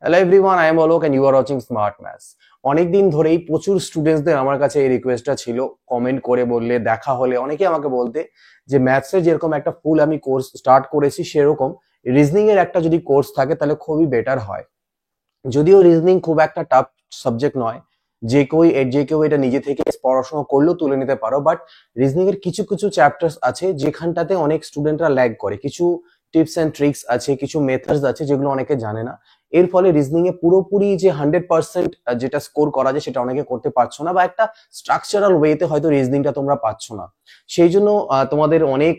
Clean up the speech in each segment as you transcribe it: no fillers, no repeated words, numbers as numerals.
Hello everyone, I am Alok and you are watching smart maths. অনেকদিন ধরেই প্রচুর স্টুডেন্টসদের আমার কাছে এই রিকোয়েস্টটা ছিল, কমেন্ট করে বললে, দেখা হলে অনেকে আমাকে বলতে যে ম্যাথসের যেরকম একটা ফুল আমি কোর্স স্টার্ট করেছি সেরকম রিজনিং এর একটা যদি কোর্স থাকে তাহলে খুবই বেটার হয়। যদিও রিজনিং খুব একটা টাফ সাবজেক্ট নয়, যে কেউ এটা নিজে থেকে পড়াশোনা করলেও তুলে নিতে পারো, বাট রিজনিং এর কিছু কিছু চ্যাপ্টার্স আছে যেখানটাতে অনেক স্টুডেন্টরা ল্যাগ করে। কিছু টিপস এন্ড ট্রিক্স আছে, কিছু মেথডস আছে যেগুলো অনেকে জানে না। এর ফলে রিজনিং এ পুরোপুরি যে 100% যেটা স্কোর করা যায় সেটা অনেকে করতে পারছো না, বা একটা স্ট্রাকচারাল ওয়েতে হয়তো রিজনিংটা তোমরা পাচ্ছ না। সেই জন্য তোমাদের অনেক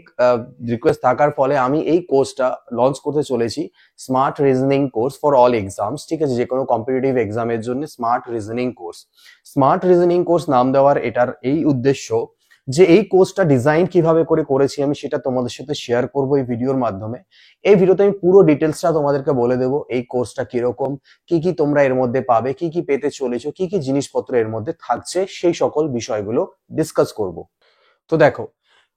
রিকোয়েস্ট থাকার ফলে আমি এই কোর্সটা লঞ্চ করতে চলেছি, smart reasoning course for all exams. ঠিক আছে, যে কোনো কম্পিটিটিভ এক্সামের জন্য smart reasoning course. Smart reasoning course নাম দেওয়ার এটার এই উদ্দেশ্য যে এই কোর্সটা ডিজাইন কিভাবে করে করেছি আমি সেটা তোমাদের সাথে শেয়ার করব এই ভিডিওর মাধ্যমে। এই ভিডিওতে আমি পুরো ডিটেলসটা তোমাদেরকে বলে দেবো, এই কোর্সটা কিরকম, কি কি তোমরা এর মধ্যে পাবে, কি কি পেতে চলেছো, কি কি জিনিসপত্র এর মধ্যে থাকছে, সেই সকল বিষয়গুলো ডিসকাস করব। তো দেখো,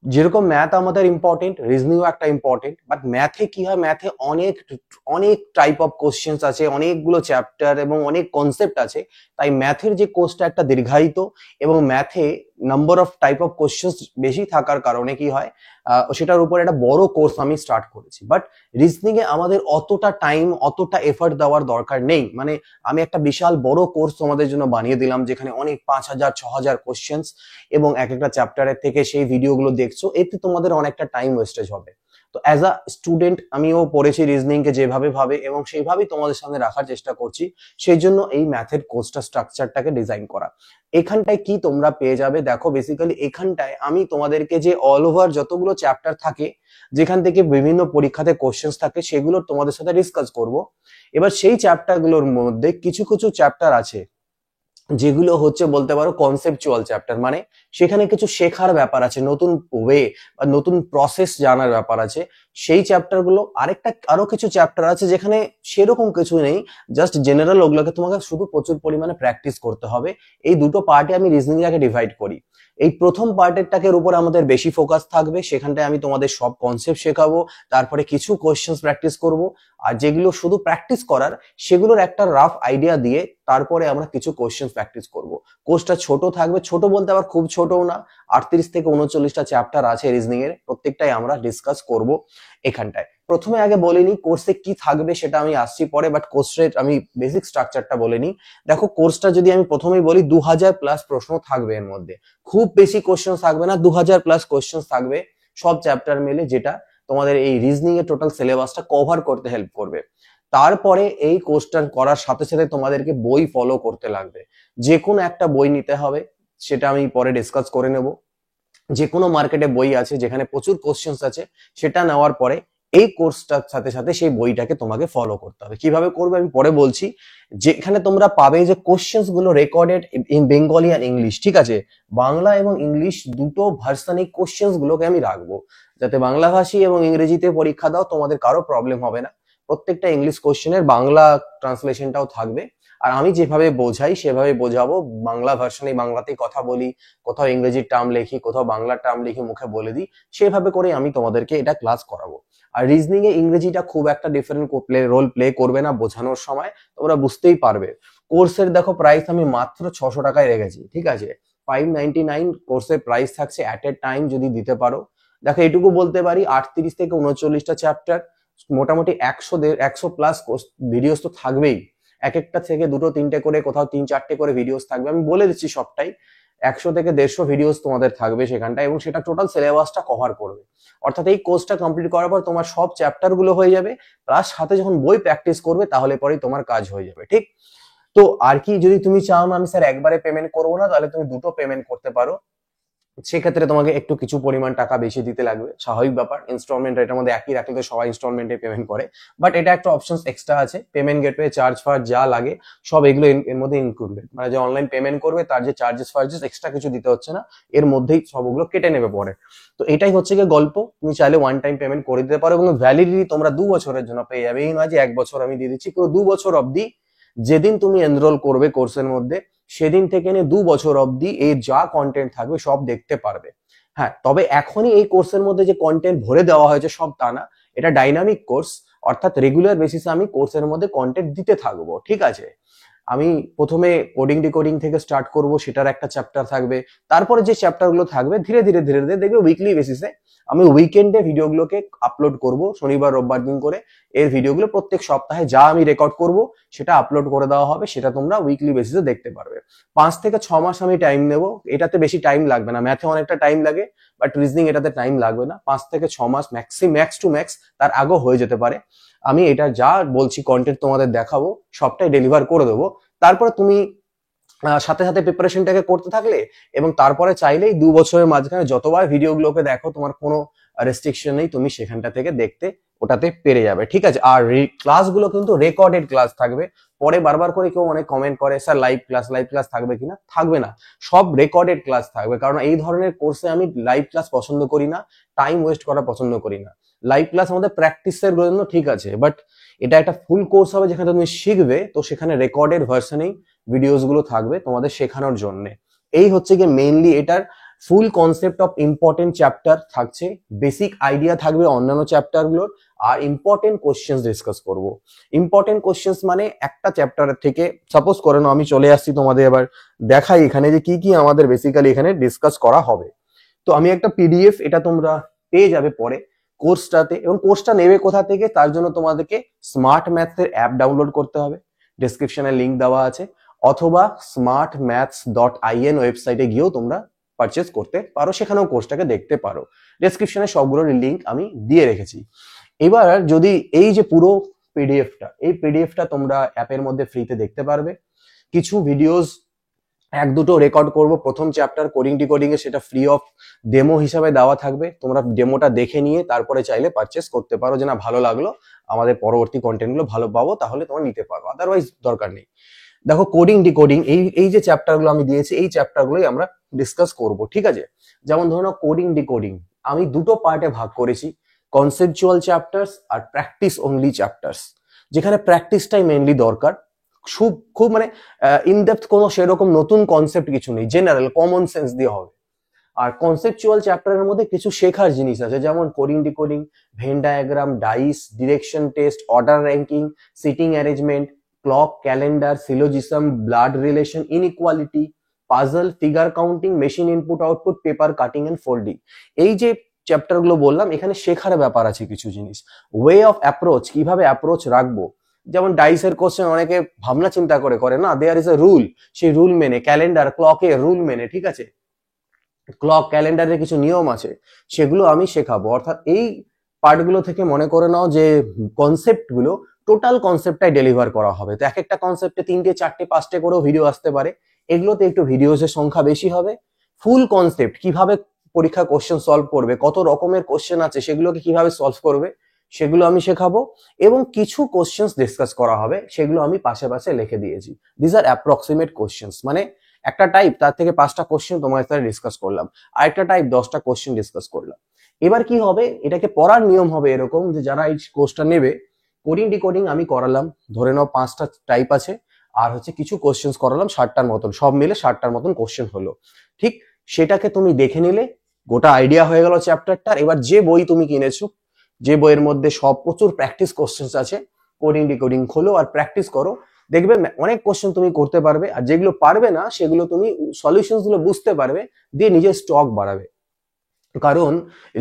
যেরকম ম্যাথ আমাদের ইম্পর্টেন্ট, রিজনিংও একটা ইম্পর্টেন্ট, বাট ম্যাথে কি হয়, ম্যাথে অনেক অনেক টাইপ অফ কোশ্চেন্স আছে, অনেকগুলো চ্যাপ্টার এবং অনেক কনসেপ্ট আছে। তাই ম্যাথের যে কোর্সটা একটা দীর্ঘায়িত, এবং ম্যাথে number of type of questions বেশি থাকার কারণে কি হয়, সেটার উপর একটা বড় কোর্স আমি স্টার্ট করেছি। বাট রিজনিং এ আমাদের অতটা টাইম, অতটা এফর্ট দেওয়ার দরকার নেই। মানে আমি একটা বিশাল বড় কোর্স তোমাদের জন্য বানিয়ে দিলাম, যেখানে অনেক 5,000 6,000 কোশ্চেন্স এবং এক একটা চ্যাপ্টারের থেকে সেই ভিডিওগুলো দেখছো, এতে তোমাদের অনেকটা টাইম ওয়েস্টেজ হবে। তো অ্যাজ আ স্টুডেন্ট আমিও পড়েছি রিজনিং কে যেভাবে ভাবে, এবং সেইভাবেই তোমাদের সামনে রাখার চেষ্টা করছি। সেই জন্য এই ম্যাথের কোর্সটা স্ট্রাকচারটাকে ডিজাইন করা। এখানটায় কি তোমরা পেয়ে যাবে দেখো, বেসিক্যালি এখানটায় আমি তোমাদেরকে যে অল ওভার যতগুলো চ্যাপ্টার থাকে, যেখান থেকে বিভিন্ন পরীক্ষাতে কোশ্চেন্স থাকে, সেগুলো তোমাদের সাথে ডিসকাস করব। এবার সেই চ্যাপ্টারগুলোর মধ্যে কিছু কিছু চ্যাপ্টার আছে যেগুলো হচ্ছে বলতে পারো কনসেপচুয়াল চ্যাপ্টার, মানে সেখানে কিছু শেখার ব্যাপার আছে, নতুন ওয়ে বা নতুন প্রসেস জানার ব্যাপার আছে। সেই চ্যাপ্টার গুলো আরো কিছু চ্যাপ্টার আছে যেখানে সেরকম কিছু নেই, জাস্ট জেনারেল, ওগুলোকে তোমাকে শুধু প্রচুর পরিমাণে প্র্যাকটিস করতে হবে। এই দুটো পার্টে আমি রিজনিং টাকে ডিভাইড করি। এই প্রথম পার্টের উপর আমাদের বেশি ফোকাস থাকবে, সেখানটায় আমি তোমাদের সব কনসেপ্ট শেখাবো, তারপরে কিছু কোশ্চেন্স প্র্যাকটিস করব। আর যেগুলো শুধু প্র্যাকটিস করার, সেগুলোর একটা রাফ আইডিয়া দিয়ে তারপরে আমরা কিছু কোশ্চেন প্র্যাকটিস করব। কোর্সটা ছোট থাকবে, ছোট বলতে আবার খুব ছোটও না। 38 থেকে 39টা চ্যাপ্টার আছে রিজনিং এর, প্রত্যেকটাই আমরা ডিসকাস করব এখানটায়। প্রথমে আগে বলিনি কোর্সে কি থাকবে, সেটা আমি আসছি পরে, বাট কোর্সের আমি বেসিক স্ট্রাকচারটা বলে নিই। দেখো, কোর্সটা যদি আমি প্রথমেই বলি, 2000 প্লাস প্রশ্ন থাকবে এর মধ্যে। খুব বেশি কোশ্চেন থাকবে না, 2000 প্লাস কোশ্চেন থাকবে সব চ্যাপ্টার মিলে, যেটা তোমাদের এই রিজনিং এর টোটাল সিলেবাসটা কভার করতে হেল্প করবে। তারপরে এই কোর্সটা করার সাথে সাথে তোমাদেরকে বই ফলো করতে লাগবে। যে কোনো একটা বই নিতে হবে, সেটা আমি পরে ডিসকাস করে নেব। যে কোনো মার্কেটে বই আছে যেখানে প্রচুর কোশ্চেন্স আছে, সেটা নেওয়ার পরে এই কোর্সটার সাথে সাথে সেই বইটাকে তোমাকে ফলো করতে হবে। কিভাবে করবে আমি পরে বলছি। যেখানে তোমরা পাবে যে কোশ্চেন্স গুলো রেকর্ডেড ইন বেঙ্গলি আর ইংলিশ, ঠিক আছে, বাংলা এবং ইংলিশ দুটো ভার্সনে কোশ্চেন্স গুলোকে আমি রাখবো, যাতে বাংলা ভাষী এবং ইংরেজিতে পরীক্ষা দাও তোমাদের কারো প্রবলেম হবে না। প্রত্যেকটা ইংলিশ কোশ্চেনের বাংলা ট্রান্সলেশনটাও থাকবে। আর আমি যেভাবে বোঝাই সেভাবে বোঝাবো, বাংলা ভার্সনে বাংলাতেই কথা বলি, কোথাও ইংরেজির টার্ম লিখি, কোথাও বাংলার টার্ম লিখি মুখে বলে দিই, সেভাবে করে আমি তোমাদেরকে এটা ক্লাস করাবো। আর রিজনিং এ ইংরেজিটা খুব একটা ডিফারেন্ট রোল প্লে করবে না বোঝানোর সময়, তোমরা বুঝতেই পারবে। কোর্সের দেখো প্রাইস আমি মাত্র 600 টাকায় রেখেছি, ঠিক আছে। 599 কোর্সের প্রাইস থাকছে অ্যাট এ টাইম, যদি দিতে পারো। দেখো, এটুকু বলতে পারি, 38 থেকে 39টা চ্যাপ্টার, মোটামুটি 100 প্লাস ভিডিওস তো থাকবেই। এক একটা থেকে দুটো তিনটে করে, কোথাও 3-4টে করে ভিডিওস থাকবে, আমি বলে দিচ্ছি সবটাই। 100 থেকে 150 ভিডিওস তোমাদের থাকবে সেখানটায়, এবং সেটা টোটাল সিলেবাসটা কভার করবে। অর্থাৎ এই কোর্সটা কমপ্লিট করার পর তোমার সব চ্যাপ্টার গুলো হয়ে যাবে, প্লাস সাথে যখন বই প্র্যাকটিস করবে তাহলে পরেই তোমার কাজ হয়ে যাবে, ঠিক। তো আর কি, যদি তুমি চাও না আমি স্যার একবারে পেমেন্ট করবো না, তাহলে তুমি দুটো পেমেন্ট করতে পারো। সেক্ষেত্রে তোমাকে একটু কিছু পরিমাণ টাকা বেশি দিতে লাগবে, স্বাভাবিক ব্যাপার। ইনস্টলমেন্ট এটার মধ্যে একই রাখলে তো সবাই ইনস্টলমেন্টে পেমেন্ট করে, বাট এটা একটা অপশন এক্সট্রা আছে। পেমেন্ট গেটওয়ে চার্জ ফার্জ যা লাগে সব এগুলো এর মধ্যে ইনক্লুডেড, মানে যে অনলাইন পেমেন্ট করবে তার যে চার্জেস ফার্জেস এক্সট্রা কিছু দিতে হচ্ছে না, এর মধ্যেই সবগুলো কেটে নেবে পরে। তো এটাই হচ্ছে গিয়ে গল্প। তুমি চাইলে ওয়ান টাইম পেমেন্ট করে দিতে পারো, এবং ভ্যালিডিটি তোমরা 2 বছরের জন্য পেয়ে যাবে। এই নয় যে 1 বছর আমি দিয়ে দিচ্ছি, পুরো 2 বছর অবধি যেদিন তুমি এনরোল করবে কোর্সের মধ্যে, সেদিন থেকে নিয়ে 2 বছর অবধি এই যা কন্টেন্ট থাকবে সব দেখতে পারবে। হ্যাঁ, তবে এখনই এই কোর্সের মধ্যে যে কন্টেন্ট ভরে দেওয়া হয়েছে সব তা না, এটা ডাইনামিক কোর্স। অর্থাৎ রেগুলার বেসিসে আমি কোর্সের মধ্যে কন্টেন্ট দিতে থাকবো, ঠিক আছে। আমি প্রথমে কোডিং ডিকোডিং থেকে স্টার্ট করব, সেটার একটা চ্যাপ্টার থাকবে। তারপরে যে চ্যাপ্টার গুলো থাকবে ধীরে ধীরে ধীরে ধীরে দেখবে উইকলি বেসিসে আমি উইকেন্ডে ভিডিওগুলোকে আপলোড করব, শনিবার রোববার দিন করে। এর ভিডিওগুলো প্রত্যেক সপ্তাহে যা আমি রেকর্ড করব সেটা আপলোড করে দেওয়া হবে, সেটা তোমরা উইকলি বেসিসে দেখতে পারবে। 5 থেকে 6 মাস আমি টাইম নেব, এটাতে বেশি টাইম লাগবে না। ম্যাথে অনেকটা টাইম লাগে, বাট রিজনিং এটাতে টাইম লাগবে না। 5 থেকে 6 মাস ম্যাক্স টু ম্যাক্স, তার আগেও হয়ে যেতে পারে। আমি এটা যা বলছি কন্টেন্ট তোমাদের দেখাবো, সবটাই ডেলিভার করে দেবো। তারপরে তুমি সাথে সাথে প্রিপারেশনটাকে করতে থাকলে, এবং তারপরে চাইলেই 2 বছরের মাঝখানে যতবার ভিডিওগুলোকে দেখো তোমার কোনো রেস্ট্রিকশন নেই, তুমি সেখানটা থেকে দেখতে ওটাতে পেরে যাবে, ঠিক আছে। আর ক্লাসগুলো কিন্তু রেকর্ডেড ক্লাস থাকবে। পরে বারবার করে কেউ অনেক কমেন্ট করে, স্যার লাইভ ক্লাস থাকবে কিনা? থাকবে না, সব রেকর্ডেড ক্লাস থাকবে। কারণ এই ধরনের কোর্সে আমি লাইভ ক্লাস পছন্দ করি না, টাইম ওয়েস্ট করা পছন্দ করি না। লাইভ ক্লাস আমাদের প্র্যাকটিসের জন্য ঠিক আছে, বাট এটা একটা ফুল কোর্স হবে যেখানে তুমি শিখবে, তো সেখানে রেকর্ডেড ভার্সনেই ভিডিওস গুলো থাকবে তোমাদের শেখানোর জন্য। এই হচ্ছে গিয়ে মেইনলি এটার ফুল কনসেপ্ট অফ ইম্পর্টেন্ট চ্যাপ্টার থাকছে, বেসিক আইডিয়া থাকবে অন্যান্য চ্যাপ্টার গুলোর, আর ইম্পর্টেন্ট কোশ্চেন্স ডিসকাস করব। ইম্পর্টেন্ট কোশ্চেন্স মানে একটা চ্যাপ্টারের থেকে, সাপোজ করে নাও আমি চলে আসছি তোমাদের, এবার দেখাই এখানে যে কি কি আমাদের বেসিক্যালি এখানে ডিসকাস করা হবে। তো আমি একটা পিডিএফ, এটা তোমরা পেয়ে যাবে পরে কোর্সটাতে। এবং কোর্সটা নেবে কোথা থেকে, তার জন্য তোমাদেরকে স্মার্ট ম্যাথসের অ্যাপ ডাউনলোড করতে হবে, ডেসক্রিপশনে লিংক দেওয়া আছে, অথবা smartmaths.in ওয়েবসাইটে গিয়েও তোমরা পারচেজ করতে পারো, সেখানেও কোর্সটাকে দেখতে পারো। ডেসক্রিপশনে সবগুলোর লিংক আমি দিয়ে রেখেছি। এবার যদি এই যে পুরো পিডিএফটা তোমরা অ্যাপের মধ্যে ফ্রিতে দেখতে পারবে। কিছু ভিডিওস 1-2টো রেকর্ড করব প্রথম চ্যাপ্টার কোডিং ডিকোডিং এ, সেটা ফ্রি অফ ডেমো হিসাবে দেওয়া থাকবে। তোমরা ডেমোটা দেখে নিয়ে তারপরে চাইলে পারচেস করতে পারো, যে না ভালো লাগলো, আমাদের পরবর্তী কন্টেন্ট গুলো ভালো পাবো, তাহলে তোমরা নিতে পারো, আদারওয়াইজ দরকার নেই। দেখো কোডিং ডিকোডিং এই যে চ্যাপ্টার গুলো আমি দিয়েছি, এই চ্যাপ্টার গুলোই আমরা ডিসকাস করব, ঠিক আছে। যেমন ধরো কোডিং ডিকোডিং আমি 2টো পার্টে ভাগ করেছি, কনসেপচুয়াল চ্যাপ্টার্স আর প্র্যাকটিস অনলি চ্যাপ্টার্স, যেখানে প্র্যাকটিসটাই মেইনলি দরকার। খুব মানে ইনডেপথ কোনো সেরকম নতুন কনসেপ্ট কিছু নেই, জেনারেল কমন সেন্স দিয়ে হবে। আর কনসেপচুয়াল চ্যাপ্টারের মধ্যে কিছু শেখার জিনিস আছে, যেমন coding decoding, Venn diagram, dice, direction test, order ranking, seating arrangement, clock, calendar, syllogism, blood relation, inequality, puzzle, figure counting, machine input output, paper cutting and folding. এই যে চ্যাপ্টার গুলো বললাম, এখানে শেখার ব্যাপার আছে কিছু জিনিস। ওয়ে অফ অ্যাপ্রোচ, কিভাবে অ্যাপ্রোচ রাখবো, যেমন ডাইসের কোশ্চেন অনেকে ভাবনা চিন্তা করে না, দেয়ার ইজ এ রুল, সেই রুল মেনে, ক্যালেন্ডার ক্লকে রুল মেনে, ঠিক আছে, ক্লক ক্যালেন্ডারের কিছু নিয়ম আছে, সেগুলো আমি শেখাবো। অর্থাৎ এই পার্টগুলো থেকে মনে করে নাও যে কনসেপ্ট গুলো, টোটাল কনসেপ্টটাই ডেলিভার করা হবে। তো এক একটা কনসেপ্টে 3টে 4টে 5টে করেও ভিডিও আসতে পারে, এগুলোতে একটু ভিডিওসের সংখ্যা বেশি হবে। ফুল কনসেপ্ট, কিভাবে পরীক্ষা কোশ্চেন সলভ করবে, কত রকমের কোশ্চেন আছে, সেগুলোকে কিভাবে সলভ করবে, সেগুলো আমি শেখাবো। এবং কিছু কোশ্চেন্স ডিসকাস করা হবে, সেগুলো আমি পাশে পাশে লিখে দিয়েছি। দিস আর অ্যাপ্রক্সিমেট কোশ্চেন্স, মানে একটা টাইপ, তার থেকে 5টা কোশ্চেন তোমার সাথে ডিসকাস করলাম, আরেকটা টাইপ 10টা কোশ্চেন ডিসকাস করলাম। এবার কি হবে, এটাকে পড়ার নিয়ম হবে এরকম, যে যারা এই কোর্সটা নেবে, কোডিং ডিকোডিং আমি করালাম, ধরে নাও 5টা টাইপ আছে, আর হচ্ছে কিছু কোশ্চেন করালাম 60টার মতন, সব মিলে 60টার মতন কোশ্চেন হলো, ঠিক। সেটাকে তুমি দেখে নিলে, গোটা আইডিয়া হয়ে গেল চ্যাপ্টারটার। এবার যে বই তুমি কিনেছো, যে বইয়ের মধ্যে সব প্রচুর প্র্যাকটিস কোশ্চেন আছে, কোডিং ডিকোডিং খোলো আর প্র্যাকটিস করো, দেখবে অনেক কোশ্চেন তুমি করতে পারবে। আর যেগুলো পারবে না, সেগুলো তুমি সলিউশনস গুলো বুঝতে পারবে, দিয়ে নিজের স্টক বাড়াবে। কারণ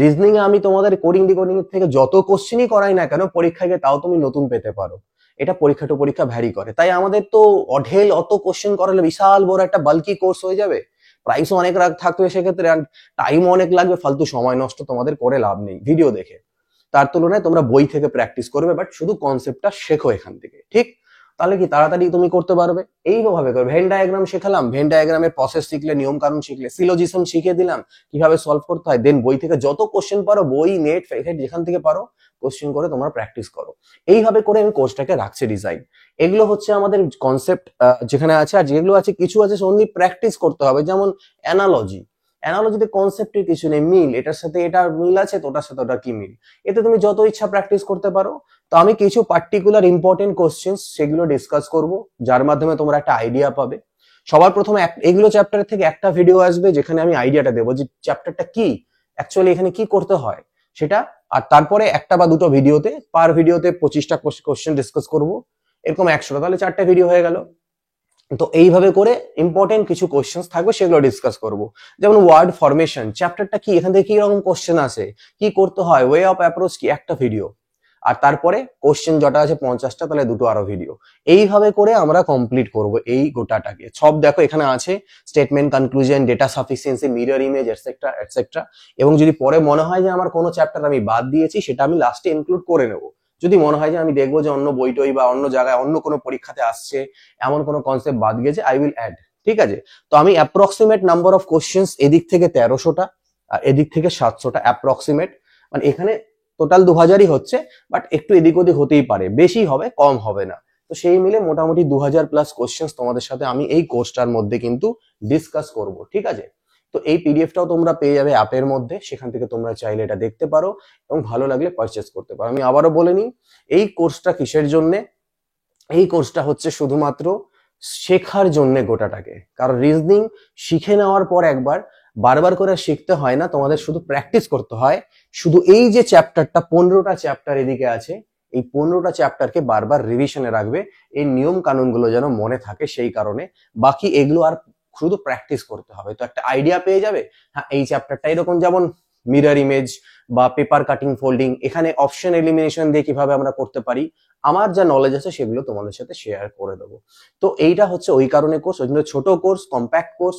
রিজনিং এ আমি তোমাদের কোডিং ডিকোডিং এর থেকে যত কোশ্চেনই করাই না কেন, পরীক্ষায় গিয়ে তাও তুমি নতুন পেতে পারো। এটা পরীক্ষা টু পরীক্ষা ভ্যারি করে। তাই আমাদের তো অঢেল অত কোশ্চেন করালে বিশাল বড় একটা বাল্কি কোর্স হয়ে যাবে, প্রাইসও অনেক থাকবে সেক্ষেত্রে, টাইমও অনেক লাগবে, ফালতু সময় নষ্ট তোমাদের করে লাভ নেই ভিডিও দেখে। তার তুলনায় তোমরা বই থেকে প্র্যাকটিস করবে, বাট শুধু কনসেপ্টটা শেখো এখান থেকে, ঠিক। তাহলে কি তাড়াতাড়ি তুমি করতে পারবে। এইভাবে করবে, ভেন ডায়াগ্রাম শেখালাম, ভেন ডায়াগ্রামের প্রসেস শিখলে, নিয়ম কানুন শিখলে, সিলোজিজম শিখিয়ে দিলাম কিভাবে সলভ করতে হয়, দেন বই থেকে যত কোশ্চেন পারো, বই নেট যেখান থেকে পারো কোশ্চেন করে তোমরা প্র্যাকটিস করো। এইভাবে করে আমি কোর্সটাকে রাখছি ডিজাইন। এগুলো হচ্ছে আমাদের কনসেপ্ট যেখানে আছে, আর যেগুলো আছে কিছু আছে অনলি প্র্যাকটিস করতে হবে, যেমন অ্যানালজিতে কনসেপ্টের কিছু নেই, মিল, এটার সাথে এটার মিল আছে, তো ওটার সাথে ওটা কি মিল, এতে তুমি যত ইচ্ছা প্র্যাকটিস করতে পারো। তো আমি কিছু পার্টিকুলার ইম্পর্টেন্ট কোশ্চেন্স সেগুলো ডিসকাস করব, যার মাধ্যমে তোমরা একটা আইডিয়া পাবে। সবার প্রথমে এগুলো চ্যাপ্টারের থেকে একটা ভিডিও আসবে, যেখানে আমি আইডিয়াটা দেবো যে চ্যাপ্টারটা কি, অ্যাকচুয়ালি এখানে কি করতে হয়, সেটা। আর তারপরে একটা বা দুটো ভিডিওতে, পার ভিডিওতে 25টা কোশ্চেন ডিসকাস করব, এরকম 100টা, তাহলে 4টে ভিডিও হয়ে গেল। তো এইভাবে করে ইম্পর্টেন্ট কিছু কোশ্চেন থাকবে, সেগুলো ডিসকাস করব। যেমন ওয়ার্ড ফরমেশন চ্যাপ্টারটা কি, এখান থেকে কি রকম কোশ্চেন আসে, কি করতে হয়, ওয়ে অফ অ্যাপ্রোচ কি, একটা ভিডিও। আর তারপরে কোশ্চেন যটা আছে 50টা, তাহলে দুটো আরো ভিডিও। এইভাবে করে আমরা কমপ্লিট করব এই গোটাটাকে। সব দেখো এখানে আছে, statement, conclusion, data sufficiency, mirror image, etcetera etcetera. এবং যদি পরে মনে হয় যে আমার কোনো চ্যাপ্টার আমি বাদ দিয়েছি, সেটা আমি লাস্টে ইনক্লুড করে নেব। যদি মনে হয় যে আমি দেখবো যে অন্য বই টই বা অন্য জায়গায় অন্য কোনো পরীক্ষাতে আসছে, এমন কোনো কনসেপ্ট বাদ গেছে, আই উইল অ্যাড। ঠিক আছে, তো আমি অ্যাপ্রক্সিমেট নাম্বার অফ কোশ্চেন্স এদিক থেকে 1300টা আর এদিক থেকে 700টা অ্যাপ্রক্সিমেট, মানে এখানে টোটাল 2000ই হচ্ছে, বাট একটু এদিক ওদিক হতেই পারে, বেশি হবে কম হবে না। তো সেই মিলে মোটামুটি 2000+ কোশ্চেন্স তোমাদের সাথে আমি এই কোর্সটার মধ্যে কিন্তু ডিসকাস করব। ঠিক আছে, তো এই পিডিএফটাও তোমরা পেয়ে যাবে অ্যাপের মধ্যে, সেখান থেকে তোমরা চাইলে এটা দেখতে পারো এবং ভালো লাগলে পারচেস করতে পারো। আমি আবারও বলে নিই, এই কোর্সটা কিসের জন্যে, এই কোর্সটা হচ্ছে শুধুমাত্র শেখার জন্য গোটাটাকে। কারণ রিজনিং শিখে নেওয়ার পর একবার বারবার করে শিখতে হয় না, তোমাদের শুধু প্র্যাকটিস করতে হয়। শুধু এই যে চ্যাপ্টারটা, 15টা চ্যাপ্টার এদিকে আছে, এই 15টা চ্যাপ্টারকে বারবার রিভিশনে রাখবে, এই নিয়ম কানুনগুলো যেন মনে থাকে, সেই কারণে। বাকি এগুলো আর শুধু প্র্যাকটিস করতে হবে, তো একটা আইডিয়া পেয়ে যাবে। হ্যাঁ, এই চ্যাপ্টারটা এরকম, যেমন মিরর ইমেজ বা পেপার কাটিং ফোল্ডিং, এখানে অপশন এলিমিনেশন দিয়ে কিভাবে আমরা করতে পারি, আমার যা নলেজ আছে সেগুলো তোমাদের সাথে শেয়ার করে দেবো। তো এইটা হচ্ছে ওই কারণে কোর্স, ওই জন্য ছোট কোর্স, কম্প্যাক্ট কোর্স,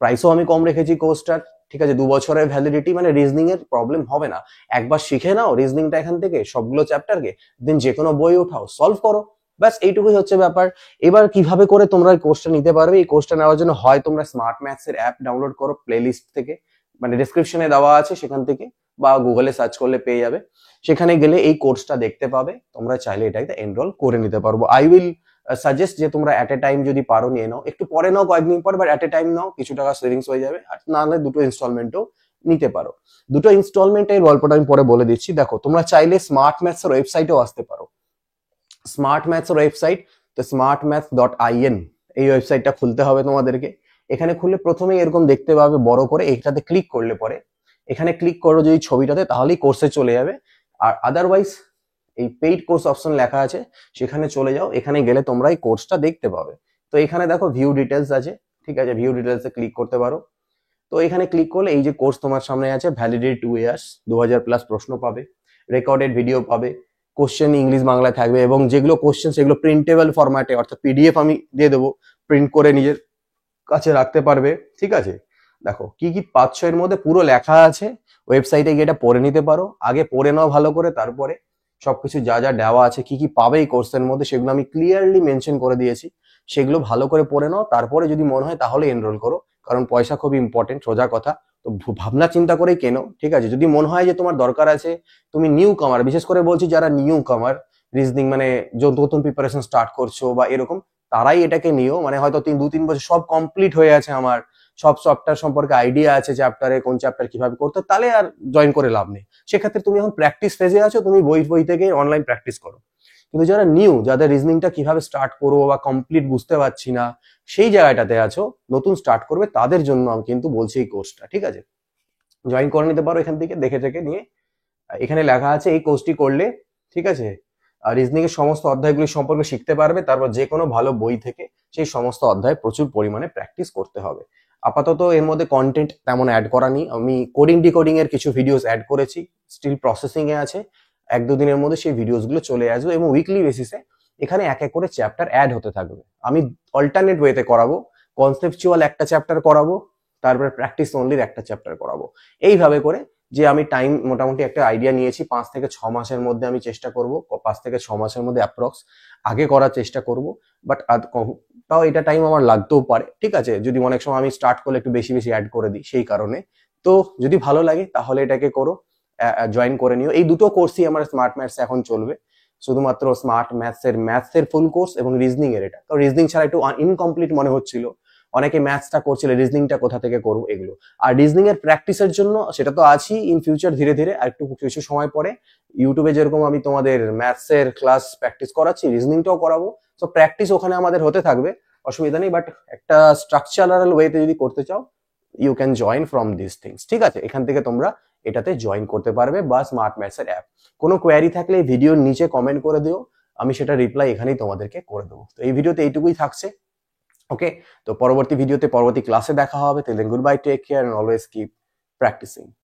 প্রাইসও আমি কম রেখেছি কোর্সটার। ঠিক আছে, 2 বছরের ভ্যালিডিটি, মানে রিজনিং এর প্রবলেম হবে না। একবার শিখে নাও রিজনিংটা এখান থেকে সবগুলো চ্যাপ্টারকে, দেন যে কোনো বই উঠাও, সলভ করো, ব্যাস এইটুকুই হচ্ছে ব্যাপার। এবার কিভাবে করে তোমরা এই কোর্সটা নিতে পারবে, এই কোর্সটা নেওয়ার জন্য হয় তোমরা স্মার্ট ম্যাথস এর অ্যাপ ডাউনলোড করো প্লেলিস্ট থেকে, মানে ডেসক্রিপশনে দেওয়া আছে সেখান থেকে, বা গুগলে সার্চ করলে পেয়ে যাবে। সেখানে গেলে এই কোর্সটা দেখতে পাবে, তোমরা চাইলে এটাতে এনরোল করে নিতে পারবো। আই উইল সাজেস্ট যে তোমরা অ্যাট এ টাইম যদি পারো নিয়ে নাও, একটু পরে নাও কয়েকদিন পর, বাট অ্যাট এ টাইম নাও, কিছু টাকা সেভিংস হয়ে যাবে। আর না হলে দুটো ইনস্টলমেন্টও নিতে পারো। দুটো ইনস্টলমেন্টের গল্পটা আমি পরে বলে দিচ্ছি। দেখো, তোমরা চাইলে স্মার্ট ম্যাথস এর ওয়েবসাইটেও আসতে পারো। স্মার্ট ম্যাথস এর ওয়েবসাইট, তো smartmaths.in, এই ওয়েবসাইটটা খুলতে হবে তোমাদেরকে। এখানে খুললে প্রথমেই এরকম দেখতে পাবে বড় করে, এইটাতে ক্লিক করলে পরে, এখানে ক্লিক করো যদি ছবিটাতে, তাহলেই কোর্সে চলে যাবে। আর আদারওয়াইজ এই পেইড কোর্স অপশন লেখা আছে, সেখানে চলে যাও, এখানে গেলে তোমরা এই কোর্সটা দেখতে পাবে। তো এখানে দেখো ভিউ ডিটেলস আছে, ঠিক আছে, ভিউ ডিটেলসে ক্লিক করতে পারো। তো এখানে ক্লিক করলে এই যে কোর্স তোমার সামনে আছে, ভ্যালিডিটি 2 ইয়ার্স, 2000+ প্রশ্ন পাবে, রেকর্ডেড ভিডিও পাবে, কোশ্চেন ইংলিশ বাংলায় থাকবে, এবং যেগুলো কোশ্চেন সেগুলো প্রিন্টেবল ফরম্যাটে, অর্থাৎ পিডিএফ আমি দিয়ে দেবো, প্রিন্ট করে নিজের কাছে রাখতে পারবে। ঠিক আছে, দেখো কি কি পাচ্ছ এর মধ্যে পুরো লেখা আছে, ওয়েবসাইটে গিয়ে এটা পড়ে নিতে পারো। আগে পড়ে নাও ভালো করে, তারপরে সবকিছু যা যা দেওয়া আছে, কি কি পাবে এই কোর্সের মধ্যে, সেগুলো আমি ক্লিয়ারলি মেনশন করে দিয়েছি। সেগুলো ভালো করে পড়ে নাও, তারপরে যদি মনে হয় তাহলে এনরোল করো, কারণ পয়সা খুবই ইম্পর্টেন্ট, সোজা কথা। তো ভাবনা চিন্তা করেই কেনো। ঠিক আছে, যদি মনে হয় যে তোমার দরকার আছে, তুমি নিউ কামার, বিশেষ করে বলছি যারা নিউ কামার রিজনিং, মানে নতুন প্রিপারেশন স্টার্ট করছো বা এরকম, তারাই এটাকে নিও। মানে হয়তো 2-3 বছর সব কমপ্লিট হয়ে আছে, আমার সব চ্যাপ্টার সম্পর্কে আইডিয়া আছে, চ্যাপ্টারে কোন চ্যাপ্টার কিভাবে করতে, তাহলে আর জয়েন করে লাভ নেই। সেক্ষেত্রে তুমি এখন প্র্যাকটিস ফেজে আছো, তুমি বই থেকে অনলাইন প্র্যাকটিস করো। কিন্তু যারা নিউ, যাদের রিজনিংটা কিভাবে স্টার্ট করবো বা কমপ্লিট বুঝতে পারছি না, সেই জায়গাটাতে আছো, নতুন স্টার্ট করবে, তাদের জন্য আমি কিন্তু বলছি এই কোর্সটা। ঠিক আছে, জয়েন করে নিতে পারো এখান থেকে, দেখে থেকে নিয়ে। এখানে লেখা আছে এই কোর্সটি করলে, ঠিক আছে, রিজনিং এর সমস্ত অধ্যায়গুলি সম্পর্কে শিখতে পারবে, তারপর যে কোনো ভালো বই থেকে সেই সমস্ত অধ্যায় প্রচুর পরিমাণে প্র্যাকটিস করতে হবে। আপাতত এর মধ্যে কন্টেন্ট তেমন অ্যাড করা নেই, আমি কোডিং ডিকোডিং এর কিছু ভিডিওস অ্যাড করেছি, স্টিল প্রসেসিং এ আছে। 1-2 দিনের মধ্যে সেই ভিডিওস গুলো চলে আসবে, এবং উইকলি বেসিসে এখানে এক এক করে চ্যাপ্টার অ্যাড হতে থাকবে। আমি অল্টারনেট ওয়েতে করাবো, কনসেপচুয়াল একটা চ্যাপ্টার করাবো, তারপরে প্র্যাকটিস অনলির একটা চ্যাপ্টার করাবো। এইভাবে করে, যে আমি টাইম মোটামুটি একটা আইডিয়া নিয়েছি, 5 থেকে 6 মাসের মধ্যে আমি চেষ্টা করব, 5 থেকে 6 মাসের মধ্যে অ্যাপ্রক্স আগে করার চেষ্টা করব। বাট তাও এটা টাইম আমার লাগতেও পারে। ঠিক আছে, যদি অনেক সময় আমি স্টার্ট করলে একটু বেশি বেশি অ্যাড করে দিই, সেই কারণে। তো যদি ভালো লাগে তাহলে এটাকে করো, জয়েন করে নিও। এই দুটো কোর্সই আমার স্মার্ট ম্যাথস এখন চলবে, শুধুমাত্র স্মার্ট ম্যাথসের ফুল কোর্স এবং রিজনিং এর। এটা তো রিজনিং ছাড়া একটু ইনকমপ্লিট মনে হচ্ছিল, অনেকে ম্যাথসটা করছিল, রিজনিংটা কোথা থেকে করবো, এগুলো। আর রিজনিং এর প্র্যাকটিসের জন্য সেটা তো আছেই, ইন ফিউচার ধীরে ধীরে আর একটু কিছু সময় পরে ইউটিউবে যেরকম আমি তোমাদের ম্যাথস এর ক্লাস প্র্যাকটিস করাচ্ছি, রিজনিংটাও করাবো। তো প্র্যাকটিস ওখানে আমাদের হতে থাকবে, অসুবিধা নেই। বাট একটা স্ট্রাকচারাল ওয়েতে যদি করতে চাও, you can join from this things. ঠিক আছে, এখান থেকে তোমরা এটাতে জয়েন করতে পারবে বা স্মার্ট ম্যাথস এর অ্যাপ। কোনো কোয়ারি থাকলে এই ভিডিওর নিচে কমেন্ট করে দিও, আমি সেটা রিপ্লাই এখানেই তোমাদেরকে করে দেবো। তো এই ভিডিওতে এইটুকুই থাকছে। ওকে, তো পরবর্তী ভিডিওতে পরবর্তী ক্লাসে দেখা হবে। Till then good bye, take care and always keep practising.